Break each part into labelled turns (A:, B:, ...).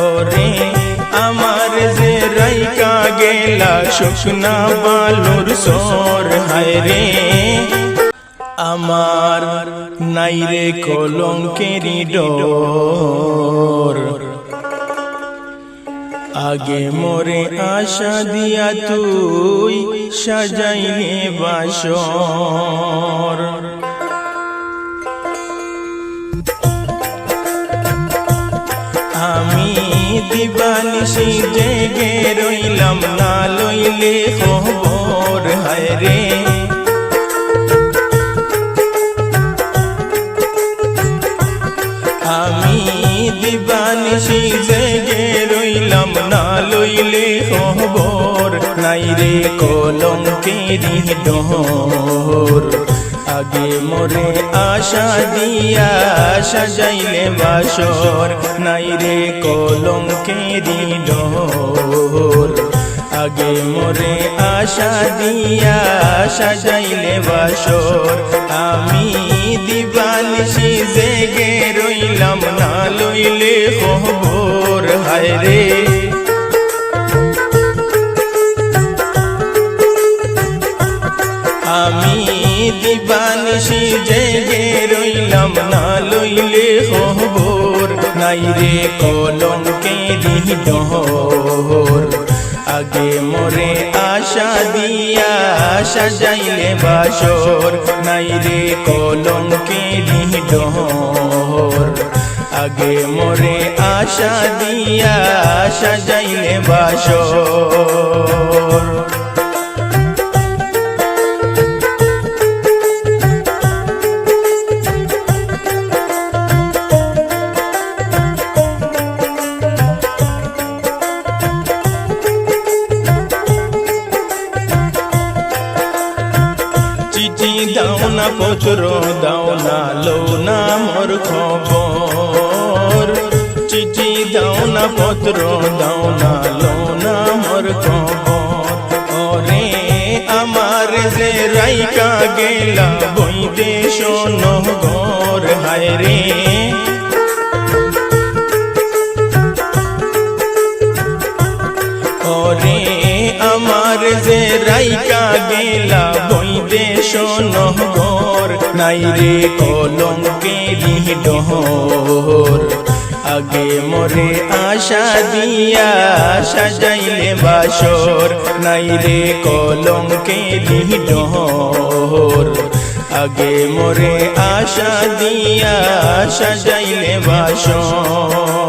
A: ওরে আমার যে রাইকা গেলা শুকনা বালুর সর হায় রে আমার নাইরে কলঙ্কেরি ডোর আগে মোরে আশা দিয়া তুই সাজাইলে বাসর আমি দিবানিশি জেগে রইলাম না লইলে খবর হায় রে আমি দিবানিশি জেগে রইলাম না লইলে খবর নাইরে কলঙ্কেরি ডোর আগে মোরে আশা দিয়া সাজাইলে বাসর নাইরে কলঙ্কেরি ডোর আগে মোরে আশা দিয়া সাজাইলে বাসর আমি দিবানিশি জেগে রইলাম না লইলে খবর হায় রে আমি দিবানিশি জেগে রইলাম না লইলে খবর নাইরে কলঙ্কেরি ডোর আগে মোরে আশা দিয়া সাজাইলে বাসর নাইরে কলঙ্কেরি ডোর আগে মোরে আশা দিয়া সাজাইলে বাসর চিঠি দাও না পত্র দাও না লো না মোর খবর চিঠি দাও না পত্র দাও না লো না মোর খবর ওরে আমার যে রাইকা গেলা বৈদেশ নহর হায় রে ওরে আমার যে রাইকা গেলা বৈদেশ নহর নাইরে কলঙ্কেরি ডোর আগে মোরে আশা দিয়া সাজাইলে বাসর নাইরে কলঙ্কেরি ডোর আগে মোরে আশা দিয়া সাজাইলে বাসর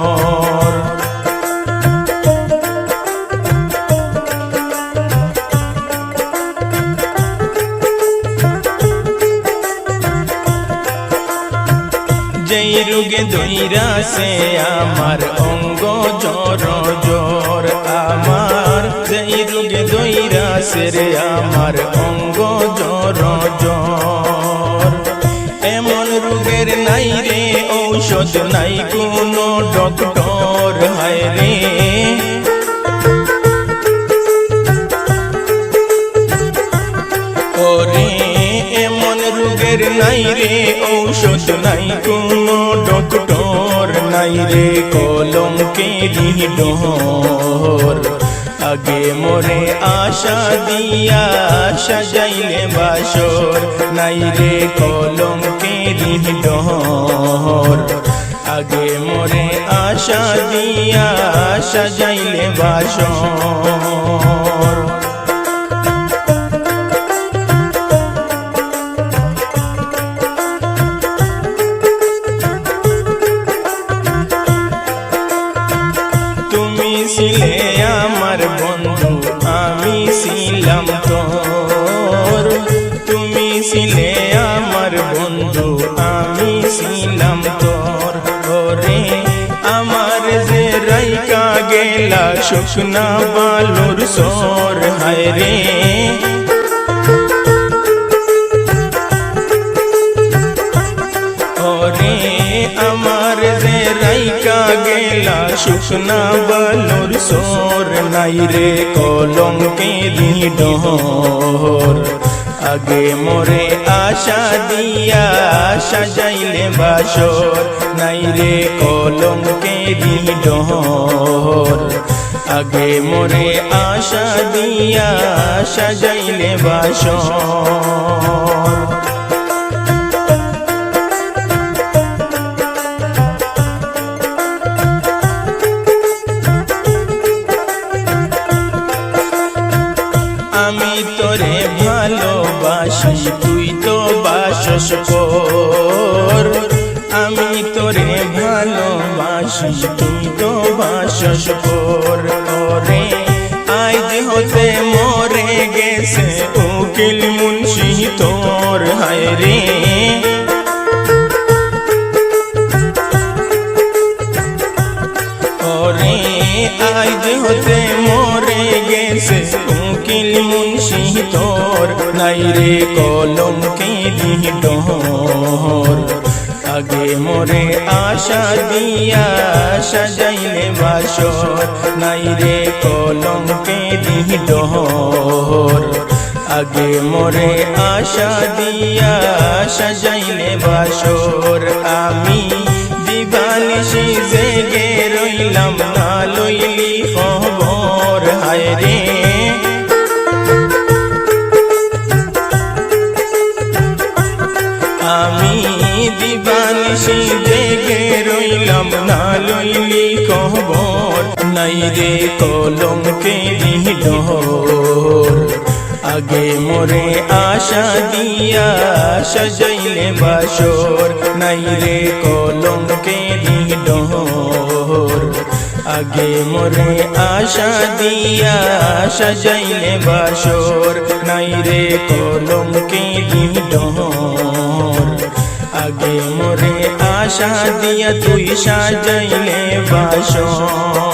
A: যেই রোগে ধইরাছে আমার অঙ্গ জ্বর জ্বর আমার যেই রোগে ধইরাছে রে আমার অঙ্গ জ্বর জ্বর এমন রোগের নাই রে ঔষধ নাই কোনো ডক্টর হায় রে ওরে এমন রোগের নাই রে ঔষধ নাই কোনো ডক্টর নাই রে কলঙ্কেরি ডোর আগে মোরে আশা দিয়া সাজাইলে বাসর নাই রে কলঙ্কেরি ডোর আগে মোরে আশা দিয়া সাজাইলে বাসর ছিলে আমার বন্ধু আমি ছিলাম তোর তুমি ছিলে আমার বন্ধু আমি ছিলাম তোর ওরে আমার যে রাইকা গেলা শুকনা বালুর সর হায় রে ওরে আমার যে রাইকা গেলা শুকনা বালুর সর নাইরে কলঙ্কেরি ডোর আগে মোরে আশা দিয়া সাজাইলে বাসর নাইরে কলঙ্কেরি ডোর আগে মোরে আশা দিয়া সাজাইলে বাসর আমি তোরে ভালোবাসি তুই তো বাসস পর আমি তোরে ভালোবাসি তুই তো বাসস পর ওরে আজ হতে মরে গেছে উকিল মুন্সি তোর হায় রে ওরে আজ হতে মরে গেছে উকিল মুন্সি তোর নাই রে কলঙ্কেরি ডোর আগে মোরে আশা দিয়া সাজাইলে বাসর নাই রে কলঙ্কেরি ডোর আগে মোরে আশা দিয়া সাজাইলে বাসর আমি দিবানিশি জেগে রইলাম না লইলি খবর হায় রে আমি দিবানিশি জেগে রইলাম না লইলি খবর নাই রে কলঙ্কেরি ডোর আগে মোরে আশা দিয়া সাজাইলে বাসর নাই রে কলঙ্কেরি ডোর আগে মোরে আশা দিয়া সাজাইলে বাসর নাই রে কলঙ্কেরি ডোর আগে মোরে আশা দিয়া তুই সাজাইলে বাসর